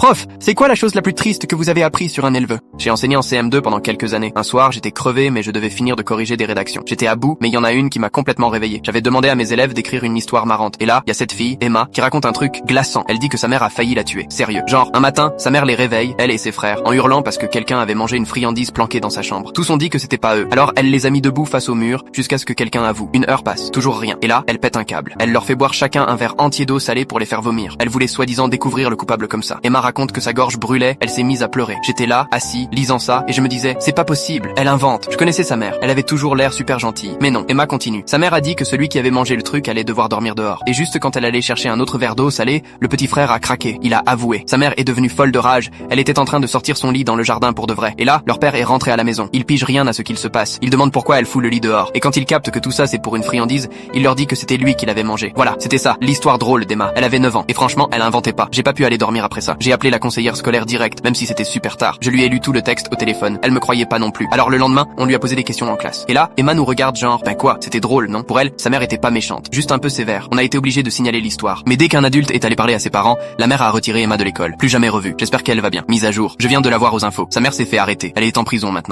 Prof, c'est quoi la chose la plus triste que vous avez appris sur un éleveur? J'ai enseigné en CM2 pendant quelques années. Un soir, j'étais crevé, mais je devais finir de corriger des rédactions. J'étais à bout, mais il y en a une qui m'a complètement réveillé. J'avais demandé à mes élèves d'écrire une histoire marrante. Et là, il y a cette fille, Emma, qui raconte un truc glaçant. Elle dit que sa mère a failli la tuer. Sérieux. Genre, un matin, sa mère les réveille, elle et ses frères, en hurlant parce que quelqu'un avait mangé une friandise planquée dans sa chambre. Tous ont dit que c'était pas eux. Alors, elle les a mis debout face au mur, jusqu'à ce que quelqu'un avoue. Une heure passe, toujours rien. Et là, elle pète un câble. Elle leur fait boire chacun un verre entier d'eau salée pour les faire vomir. Elle voulait soi-disant découvrir le coupable comme ça. Emma raconte que sa gorge brûlait, elle s'est mise à pleurer. J'étais là, assis, lisant ça, et je me disais, c'est pas possible, elle invente. Je connaissais sa mère, elle avait toujours l'air super gentille. Mais non, Emma continue. Sa mère a dit que celui qui avait mangé le truc allait devoir dormir dehors. Et juste quand elle allait chercher un autre verre d'eau salée, le petit frère a craqué. Il a avoué. Sa mère est devenue folle de rage. Elle était en train de sortir son lit dans le jardin pour de vrai. Et là, leur père est rentré à la maison. Il pige rien à ce qu'il se passe. Il demande pourquoi elle fout le lit dehors. Et quand il capte que tout ça c'est pour une friandise, il leur dit que c'était lui qui l'avait mangé. Voilà, c'était ça, l'histoire drôle d'Emma. Elle avait 9 ans. Et franchement, elle inventait pas. J'ai pas pu aller dormir après ça. J'ai appelé la conseillère scolaire direct, même si c'était super tard. Je lui ai lu tout le texte au téléphone. Elle me croyait pas non plus. Alors le lendemain, on lui a posé des questions en classe. Et là, Emma nous regarde genre, ben quoi, c'était drôle, non? Pour elle, sa mère était pas méchante, juste un peu sévère. On a été obligé de signaler l'histoire. Mais dès qu'un adulte est allé parler à ses parents, la mère a retiré Emma de l'école. Plus jamais revue. J'espère qu'elle va bien. Mise à jour. Je viens de la voir aux infos. Sa mère s'est fait arrêter. Elle est en prison maintenant.